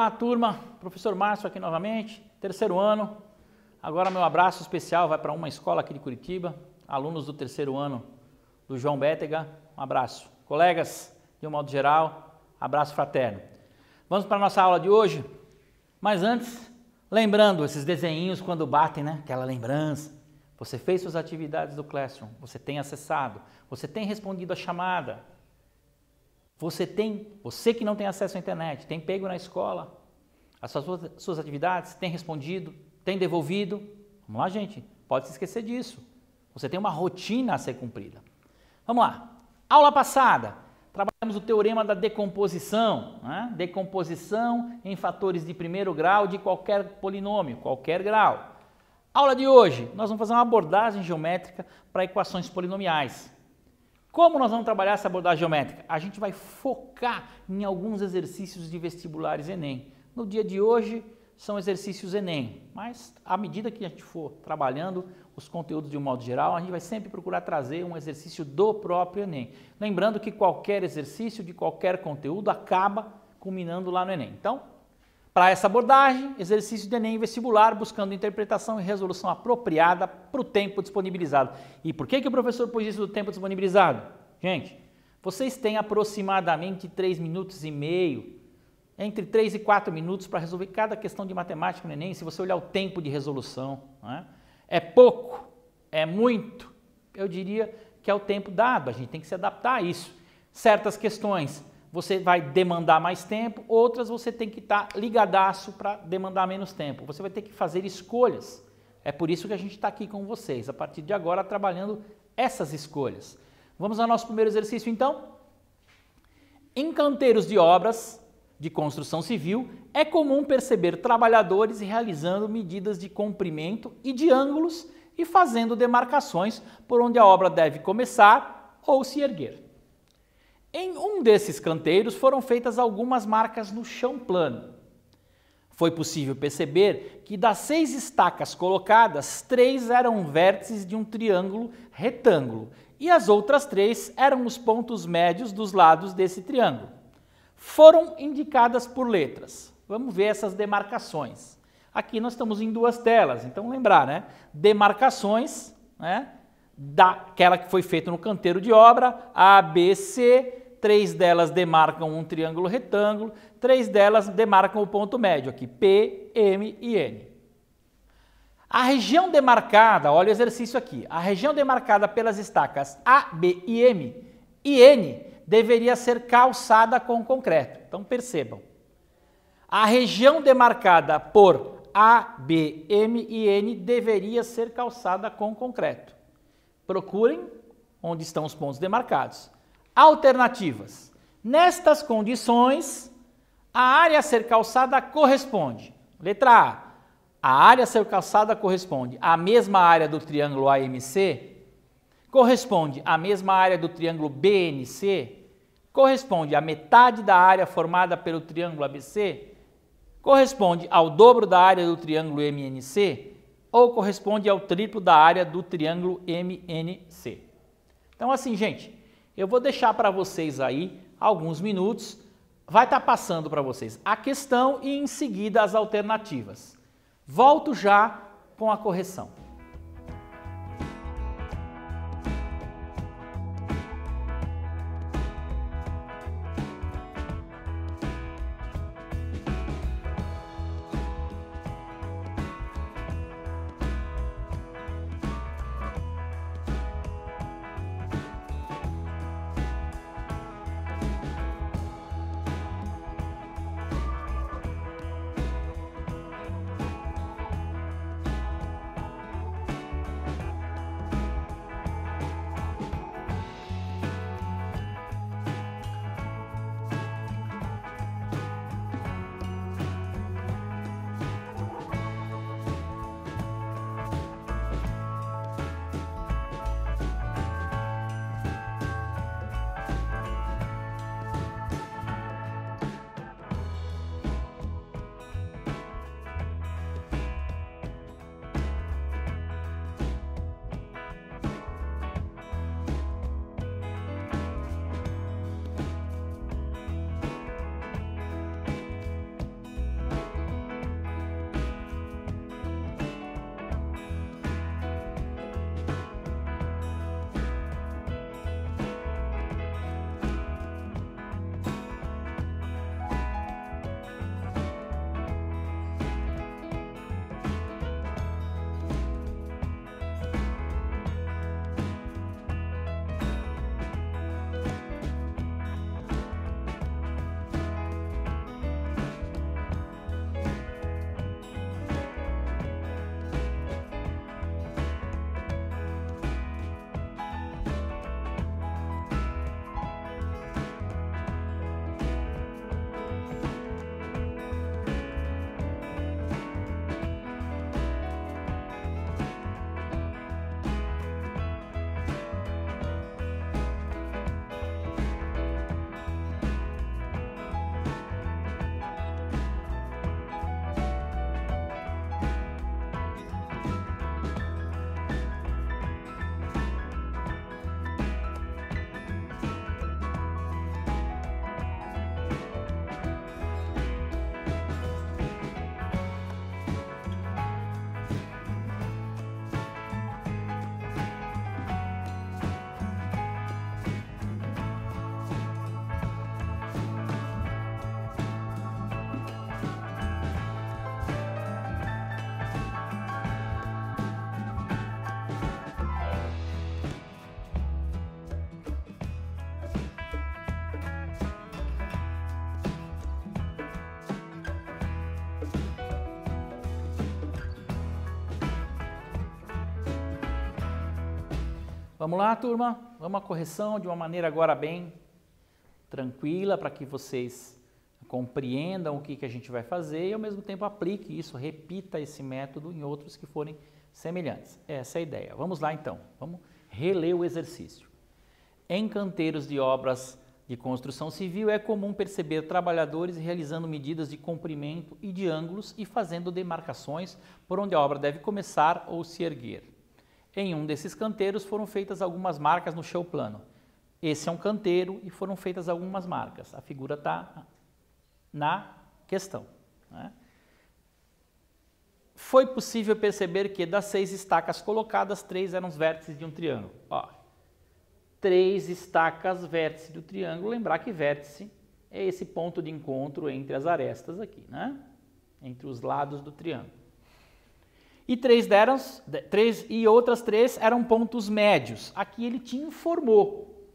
Olá, turma. Professor Márcio aqui novamente, terceiro ano. Agora meu abraço especial vai para uma escola aqui de Curitiba, alunos do terceiro ano do João Bétega. Um abraço. Colegas, de um modo geral, abraço fraterno. Vamos para a nossa aula de hoje, mas antes, lembrando esses desenhinhos quando batem, né? Aquela lembrança. Você fez suas atividades do Classroom, você tem acessado, você tem respondido a chamada. Você que não tem acesso à internet, tem pego na escola as suas atividades, tem respondido, tem devolvido. Vamos lá, gente, pode se esquecer disso. Você tem uma rotina a ser cumprida. Vamos lá. Aula passada, trabalhamos o teorema da decomposição. Né? Decomposição em fatores de primeiro grau de qualquer polinômio, qualquer grau. Aula de hoje, nós vamos fazer uma abordagem geométrica para equações polinomiais. Como nós vamos trabalhar essa abordagem geométrica? A gente vai focar em alguns exercícios de vestibulares Enem. No dia de hoje são exercícios Enem, mas à medida que a gente for trabalhando os conteúdos de um modo geral, a gente vai sempre procurar trazer um exercício do próprio Enem. Lembrando que qualquer exercício de qualquer conteúdo acaba culminando lá no Enem. Então, para essa abordagem, exercício de Enem vestibular, buscando interpretação e resolução apropriada para o tempo disponibilizado. E por que o professor pôs isso do tempo disponibilizado? Gente, vocês têm aproximadamente 3 minutos e meio, entre 3 e 4 minutos para resolver cada questão de matemática no Enem, se você olhar o tempo de resolução. Né? É pouco? É muito? Eu diria que é o tempo dado, a gente tem que se adaptar a isso. Certas questões você vai demandar mais tempo, outras você tem que estar ligadaço para demandar menos tempo. Você vai ter que fazer escolhas. É por isso que a gente está aqui com vocês, a partir de agora, trabalhando essas escolhas. Vamos ao nosso primeiro exercício, então? Em canteiros de obras de construção civil, é comum perceber trabalhadores realizando medidas de comprimento e de ângulos e fazendo demarcações por onde a obra deve começar ou se erguer. Em um desses canteiros foram feitas algumas marcas no chão plano. Foi possível perceber que das 6 estacas colocadas, 3 eram vértices de um triângulo retângulo e as outras 3 eram os pontos médios dos lados desse triângulo. Foram indicadas por letras. Vamos ver essas demarcações. Aqui nós estamos em 2 telas, então lembrar, né? Demarcações, né? Daquela que foi feita no canteiro de obra, A, B, C. 3 delas demarcam um triângulo retângulo, 3 delas demarcam o ponto médio aqui, P, M e N. A região demarcada, olha o exercício aqui, a região demarcada pelas estacas A, B e M e N deveria ser calçada com concreto. Então percebam, a região demarcada por A, B, M e N deveria ser calçada com concreto. Procurem onde estão os pontos demarcados. Alternativas. Nestas condições, a área a ser calçada corresponde. Letra A. A área a ser calçada corresponde à mesma área do triângulo AMC? Corresponde à mesma área do triângulo BNC? Corresponde à metade da área formada pelo triângulo ABC? Corresponde ao dobro da área do triângulo MNC? Ou corresponde ao triplo da área do triângulo MNC? Então assim, gente, eu vou deixar para vocês aí alguns minutos, vai estar passando para vocês a questão e em seguida as alternativas. Volto já com a correção. Vamos lá, turma? Vamos à correção de uma maneira agora bem tranquila para que vocês compreendam o que a gente vai fazer e ao mesmo tempo aplique isso, repita esse método em outros que forem semelhantes. Essa é a ideia. Vamos lá então, vamos reler o exercício. Em canteiros de obras de construção civil é comum perceber trabalhadores realizando medidas de comprimento e de ângulos e fazendo demarcações por onde a obra deve começar ou se erguer. Em um desses canteiros foram feitas algumas marcas no chão plano. Esse é um canteiro e foram feitas algumas marcas. A figura está na questão, né? Foi possível perceber que das 6 estacas colocadas, 3 eram os vértices de um triângulo. Ó, 3 estacas vértice do triângulo. Lembrar que vértice é esse ponto de encontro entre as arestas aqui, né? Entre os lados do triângulo. E outras 3 eram pontos médios. Aqui ele te informou.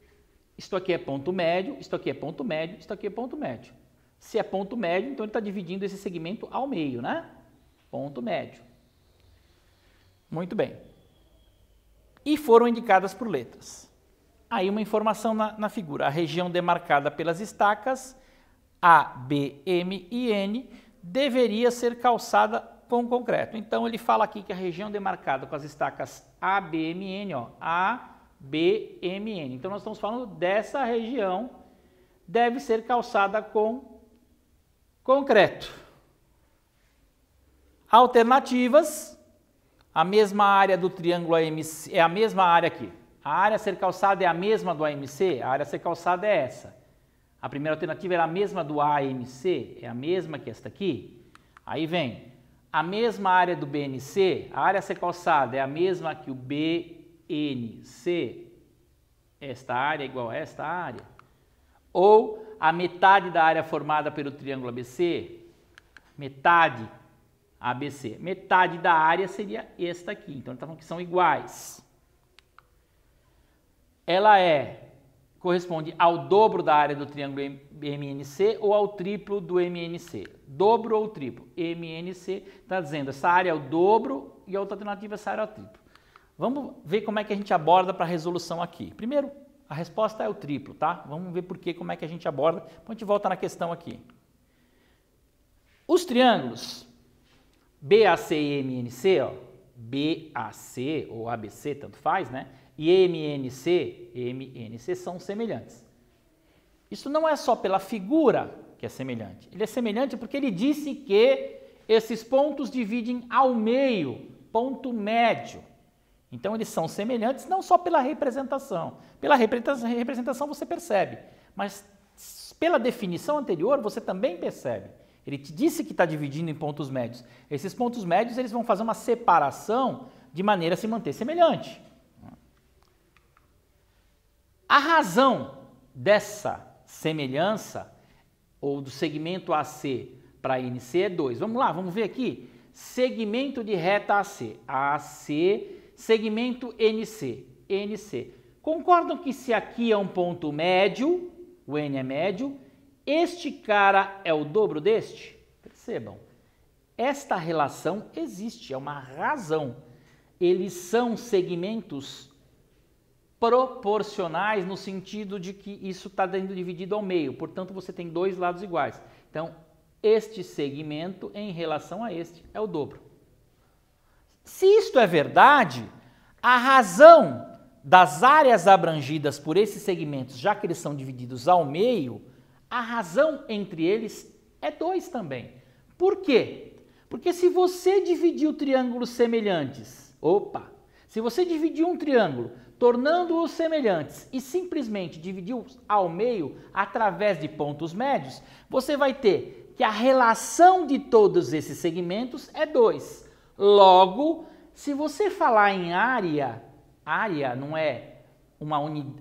Isto aqui é ponto médio, isto aqui é ponto médio, isto aqui é ponto médio. Se é ponto médio, então ele está dividindo esse segmento ao meio, né? Ponto médio. Muito bem. E foram indicadas por letras. Aí uma informação na figura. A região demarcada pelas estacas A, B, M e N deveria ser calçada com concreto. Então ele fala aqui que a região demarcada com as estacas A, B, M, N, ó, A, B, M, N. Então nós estamos falando dessa região, deve ser calçada com concreto. Alternativas, a mesma área do triângulo AMC, é a mesma área aqui. A área a ser calçada é a mesma do AMC, a área a ser calçada é essa. A primeira alternativa era a mesma do AMC, é a mesma que esta aqui. Aí vem a mesma área do BNC, a área a ser calçada é a mesma que o BNC, esta área é igual a esta área. Ou a metade da área formada pelo triângulo ABC, metade ABC, metade da área seria esta aqui, então está falando que são iguais. Ela corresponde ao dobro da área do triângulo MNC ou ao triplo do MNC. Dobro ou triplo? MNC está dizendo essa área é o dobro e a outra alternativa essa área é o triplo. Vamos ver como é que a gente aborda para a resolução aqui. Primeiro, a resposta é o triplo, tá? Vamos ver como é que a gente aborda. Depois a gente volta na questão aqui. Os triângulos BAC e MNC, ó, BAC ou ABC, tanto faz, né? E MNC são semelhantes. Isso não é só pela figura que é semelhante. Ele é semelhante porque ele disse que esses pontos dividem ao meio, ponto médio. Então eles são semelhantes não só pela representação. Pela representação você percebe, mas pela definição anterior você também percebe. Ele te disse que está dividindo em pontos médios. Esses pontos médios eles vão fazer uma separação de maneira a se manter semelhante. A razão dessa semelhança, ou do segmento AC para NC, é 2. Vamos lá, vamos ver aqui. Segmento de reta AC. AC, segmento NC. NC. Concordam que se aqui é um ponto médio, o N é médio, este cara é o dobro deste? Percebam, esta relação existe, é uma razão. Eles são segmentos proporcionais no sentido de que isso está sendo dividido ao meio, portanto você tem 2 lados iguais. Então, este segmento em relação a este é o dobro. Se isto é verdade, a razão das áreas abrangidas por esses segmentos, já que eles são divididos ao meio, a razão entre eles é 2 também. Por quê? Porque se você dividiu triângulos semelhantes, se você dividiu um triângulo tornando-os semelhantes e simplesmente dividiu ao meio através de pontos médios, você vai ter que a relação de todos esses segmentos é 2. Logo, se você falar em área não é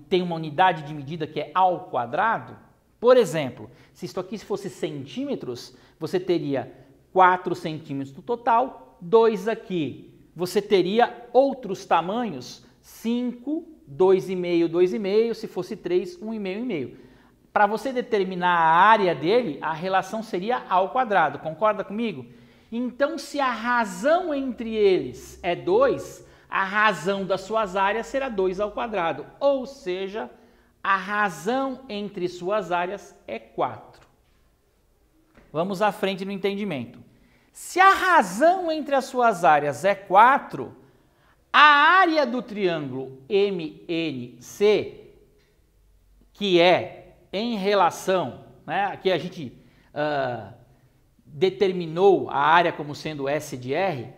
tem uma unidade de medida que é ao quadrado. Por exemplo, se isto aqui fosse centímetros, você teria 4 centímetros no total, 2 aqui. Você teria outros tamanhos, 5, 2,5, 2,5, se fosse 3, 1,5, 1,5. Para você determinar a área dele, a relação seria ao quadrado, concorda comigo? Então, se a razão entre eles é 2, a razão das suas áreas será 2 ao quadrado, ou seja, a razão entre suas áreas é 4. Vamos à frente no entendimento. Se a razão entre as suas áreas é 4, a área do triângulo MNC, que é em relação, né, aqui a gente determinou a área como sendo S de R,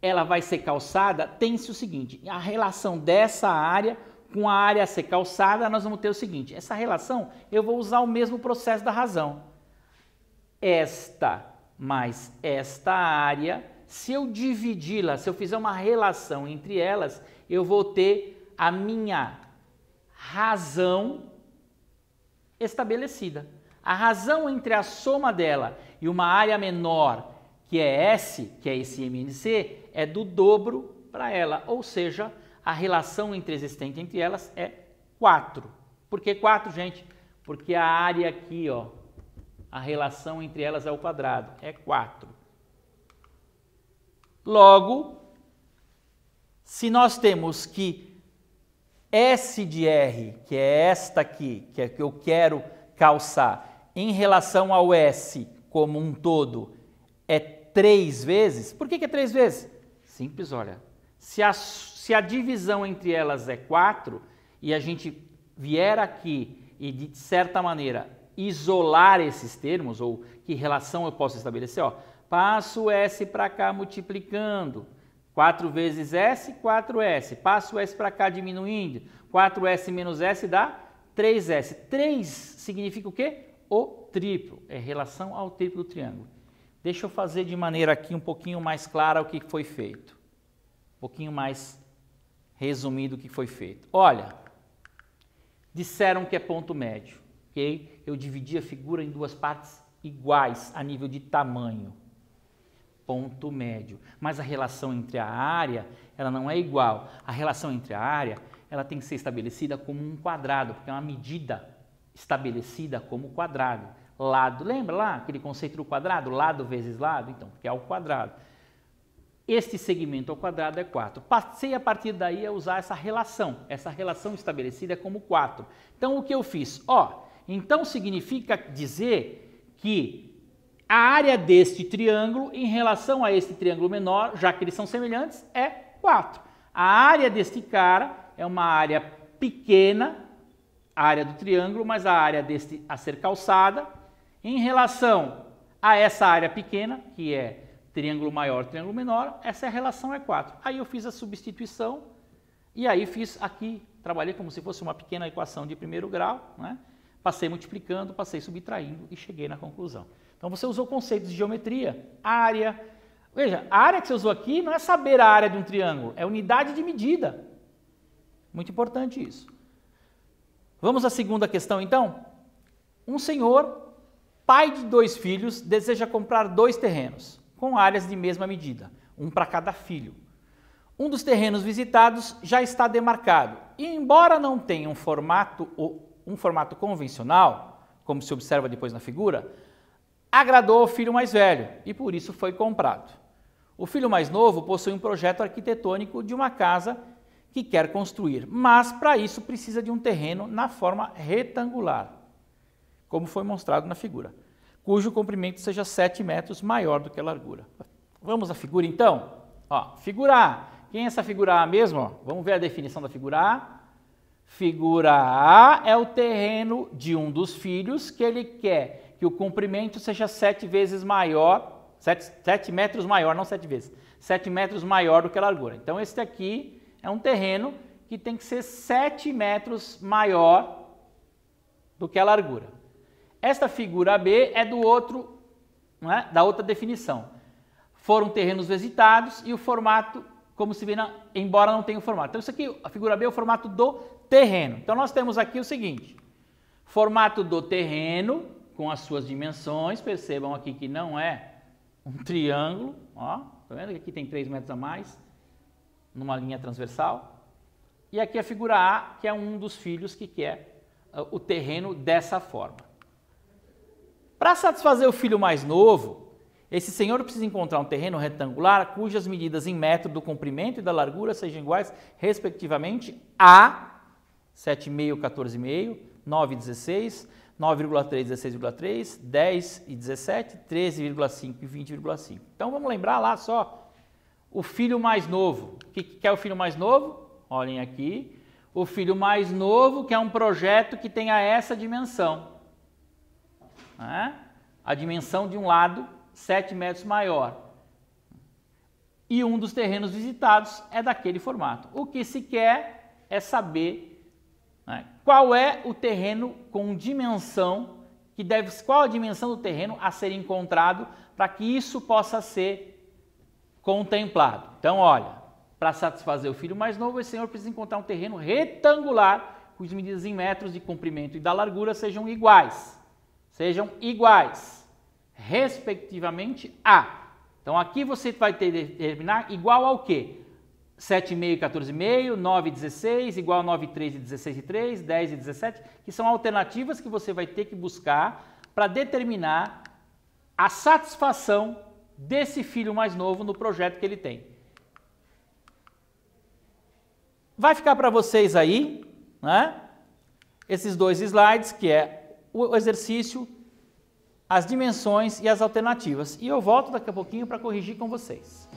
ela vai ser calçada, tem-se o seguinte, a relação dessa área com a área a ser calçada, nós vamos ter o seguinte, essa relação eu vou usar o mesmo processo da razão. Esta mais esta área, se eu dividi-la, se eu fizer uma relação entre elas, eu vou ter a minha razão estabelecida. A razão entre a soma dela e uma área menor, que é S, que é esse MNC, é do dobro para ela, ou seja, a relação existente entre elas é 4. Por que 4, gente? Porque a área aqui, ó, a relação entre elas é o quadrado, é 4. Logo, se nós temos que S de R, que é esta aqui, que é que eu quero calçar, em relação ao S como um todo, é 3 vezes. Por que é 3 vezes? Simples, olha. Se a divisão entre elas é 4 e a gente vier aqui e, de certa maneira, isolar esses termos, ou que relação eu posso estabelecer, ó, passo S para cá multiplicando, 4 vezes S, 4S, passo S para cá diminuindo, 4S menos S dá 3S. 3 significa o quê? O triplo, é relação ao triplo do triângulo. Deixa eu fazer de maneira aqui um pouquinho mais clara o que foi feito. Um pouquinho mais resumido o que foi feito. Olha, disseram que é ponto médio, ok? Eu dividi a figura em 2 partes iguais a nível de tamanho. Ponto médio. Mas a relação entre a área, ela não é igual. A relação entre a área, ela tem que ser estabelecida como um quadrado, porque é uma medida estabelecida como quadrado. Lado, lembra lá aquele conceito do quadrado? Lado vezes lado? Então, porque é ao quadrado. Este segmento ao quadrado é 4. Passei a partir daí a usar essa relação estabelecida como 4. Então, o que eu fiz? Ó, então significa dizer que a área deste triângulo em relação a este triângulo menor, já que eles são semelhantes, é 4. A área deste cara é uma área pequena, a área do triângulo, mas a área deste a ser calçada, em relação a essa área pequena, que é triângulo maior, triângulo menor, essa relação é 4. Aí eu fiz a substituição e aí fiz aqui, trabalhei como se fosse uma pequena equação de primeiro grau, né? Passei multiplicando, passei subtraindo e cheguei na conclusão. Então você usou conceitos de geometria, área. Veja, a área que você usou aqui não é saber a área de um triângulo, é unidade de medida. Muito importante isso. Vamos à segunda questão então? Um senhor, pai de 2 filhos, deseja comprar 2 terrenos com áreas de mesma medida, um para cada filho. Um dos terrenos visitados já está demarcado e, embora não tenha um formato convencional, como se observa depois na figura, agradou ao filho mais velho e por isso foi comprado. O filho mais novo possui um projeto arquitetônico de uma casa que quer construir, mas para isso precisa de um terreno na forma retangular, como foi mostrado na figura, cujo comprimento seja 7 metros maior do que a largura. Vamos à figura então? Ó, figura A. Quem é essa figura A mesmo? Ó, vamos ver a definição da figura A. Figura A é o terreno de um dos filhos que ele quer que o comprimento seja 7 vezes maior, 7 metros maior, não 7 vezes, 7 metros maior do que a largura. Então esse aqui é um terreno que tem que ser 7 metros maior do que a largura. Esta figura B é do outro, não é? Da outra definição. Foram terrenos visitados e o formato, como se vê, embora não tenha o formato. Então isso aqui, a figura B é o formato do terreno. Então nós temos aqui o seguinte, formato do terreno com as suas dimensões, percebam aqui que não é um triângulo, ó, tá vendo que aqui tem 3 metros a mais, numa linha transversal. E aqui a figura A, que é um dos filhos que quer o terreno dessa forma. Para satisfazer o filho mais novo, esse senhor precisa encontrar um terreno retangular cujas medidas em metro do comprimento e da largura sejam iguais, respectivamente, a 7,5, 14,5, 9, 16, 9,3, 16,3, 10 e 17, 13,5 e 20,5. Então vamos lembrar lá só o filho mais novo. O que é o filho mais novo? Olhem aqui. O filho mais novo, que é um projeto que tenha essa dimensão. Né? A dimensão de um lado, 7 metros maior. E um dos terrenos visitados é daquele formato. O que se quer é saber, né, qual é o terreno com dimensão, qual a dimensão do terreno a ser encontrado para que isso possa ser contemplado. Então, olha, para satisfazer o filho mais novo, esse senhor precisa encontrar um terreno retangular, cujas medidas em metros de comprimento e da largura sejam iguais. Respectivamente a. Então aqui você vai ter que determinar igual ao quê? 7,5 e 14,5, 9 e 16, igual a 9 e 3 e 16 e 3, 10 e 17, que são alternativas que você vai ter que buscar para determinar a satisfação desse filho mais novo no projeto que ele tem. Vai ficar para vocês aí, né, esses dois slides, que é o exercício, as dimensões e as alternativas. E eu volto daqui a pouquinho para corrigir com vocês.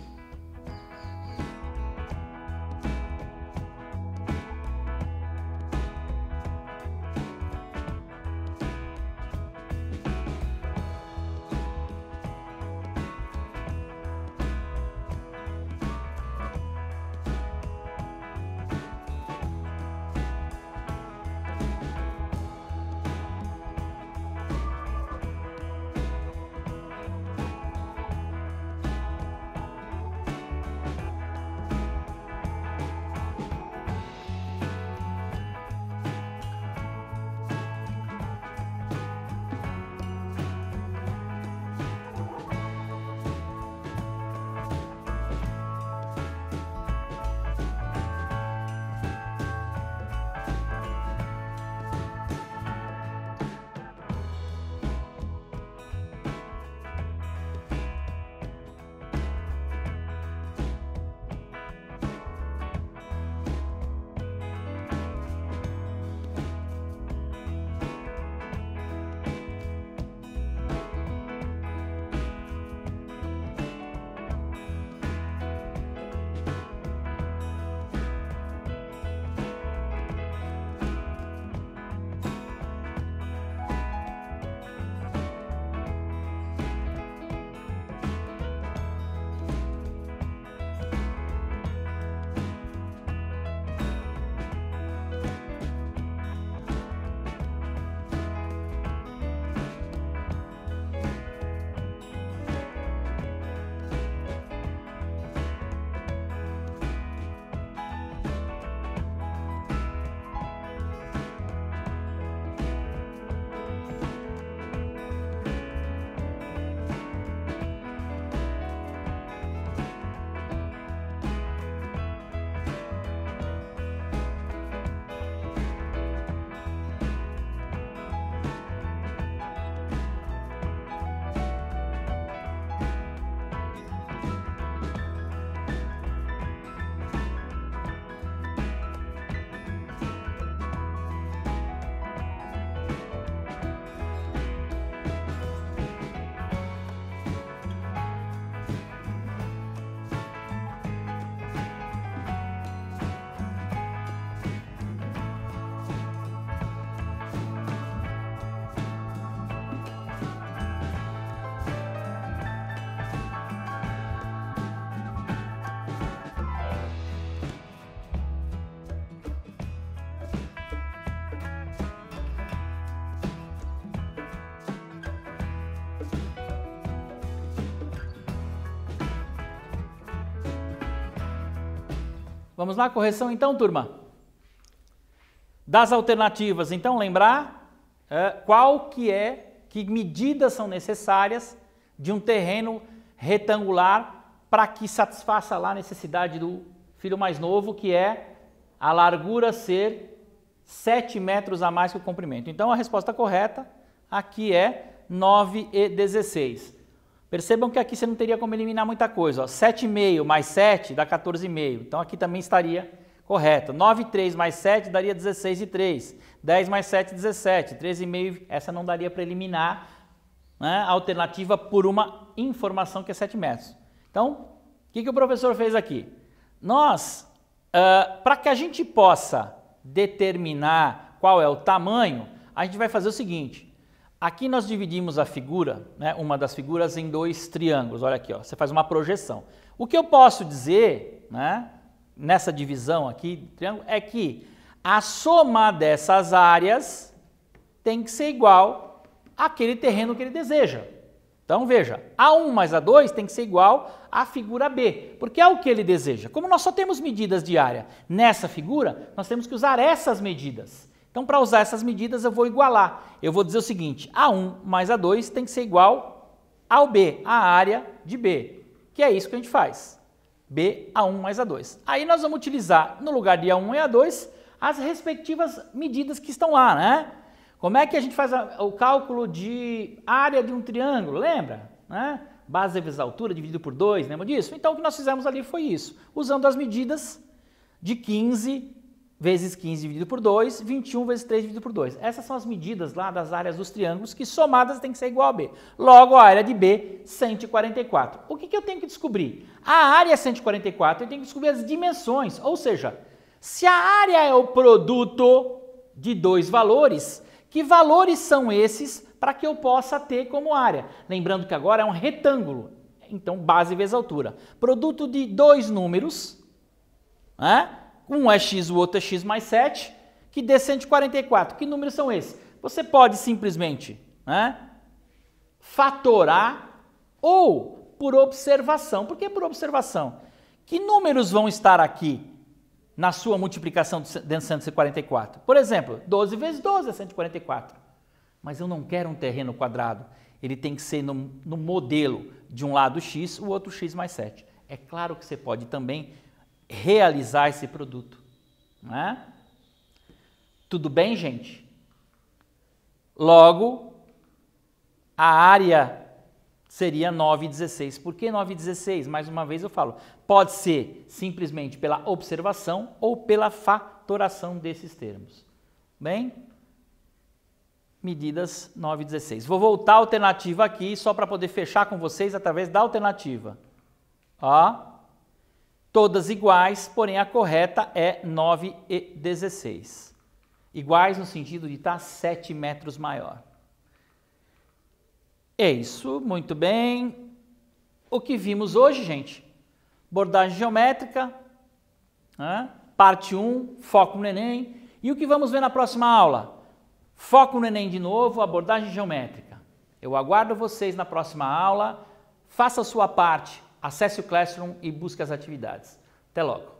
Vamos lá, correção então, turma? Das alternativas, então, lembrar que medidas são necessárias de um terreno retangular para que satisfaça lá a necessidade do filho mais novo, que é a largura ser 7 metros a mais que o comprimento. Então, a resposta correta aqui é 9 e 16. Percebam que aqui você não teria como eliminar muita coisa. 7,5 mais 7 dá 14,5. Então aqui também estaria correto. 9,3 mais 7 daria 16,3. 10 mais 7, 17. 13,5, essa não daria para eliminar, né, a alternativa por uma informação que é 7 metros. Então, o que o professor fez aqui? Nós, para que a gente possa determinar qual é o tamanho, a gente vai fazer o seguinte. Aqui nós dividimos a figura, né, uma das figuras, em dois triângulos. Olha aqui, ó, você faz uma projeção. O que eu posso dizer, né, nessa divisão aqui do triângulo é que a soma dessas áreas tem que ser igual àquele terreno que ele deseja. Então veja, A1 mais A2 tem que ser igual à figura B, porque é o que ele deseja. Como nós só temos medidas de área nessa figura, nós temos que usar essas medidas. Então, para usar essas medidas, eu vou igualar. Eu vou dizer o seguinte, A1 mais A2 tem que ser igual ao B, a área de B, que é isso que a gente faz. B, A1 mais A2. Aí nós vamos utilizar, no lugar de A1 e A2, as respectivas medidas que estão lá, né? Como é que a gente faz o cálculo de área de um triângulo? Lembra? Né? Base vezes altura dividido por 2, lembra disso? Então, o que nós fizemos ali foi isso, usando as medidas de 15 vezes 15 dividido por 2, 21 vezes 3 dividido por 2. Essas são as medidas lá das áreas dos triângulos que somadas tem que ser igual a B. Logo, a área de B, 144. O que eu tenho que descobrir? A área é 144, eu tenho que descobrir as dimensões, ou seja, se a área é o produto de dois valores, que valores são esses para que eu possa ter como área? Lembrando que agora é um retângulo, então base vezes altura. Produto de dois números, né? Um é x, o outro é x mais 7, que dê 144. Que números são esses? Você pode simplesmente, né, fatorar ou por observação. Por que por observação? Que números vão estar aqui na sua multiplicação dentro de 144? Por exemplo, 12 vezes 12 é 144. Mas eu não quero um terreno quadrado. Ele tem que ser no modelo de um lado x, o outro x mais 7. É claro que você pode também realizar esse produto, né? Tudo bem, gente? Logo, a área seria 9,16. Por que 9,16? Mais uma vez eu falo, pode ser simplesmente pela observação ou pela fatoração desses termos. Bem, medidas 9,16. Vou voltar à alternativa aqui só para poder fechar com vocês através da alternativa. Ó. Todas iguais, porém a correta é 9,16. Iguais no sentido de estar 7 metros maior. É isso, muito bem. O que vimos hoje, gente? Abordagem geométrica, né? Parte 1, foco no Enem. E o que vamos ver na próxima aula? Foco no Enem de novo, abordagem geométrica. Eu aguardo vocês na próxima aula. Faça a sua parte. Acesse o Classroom e busque as atividades. Até logo!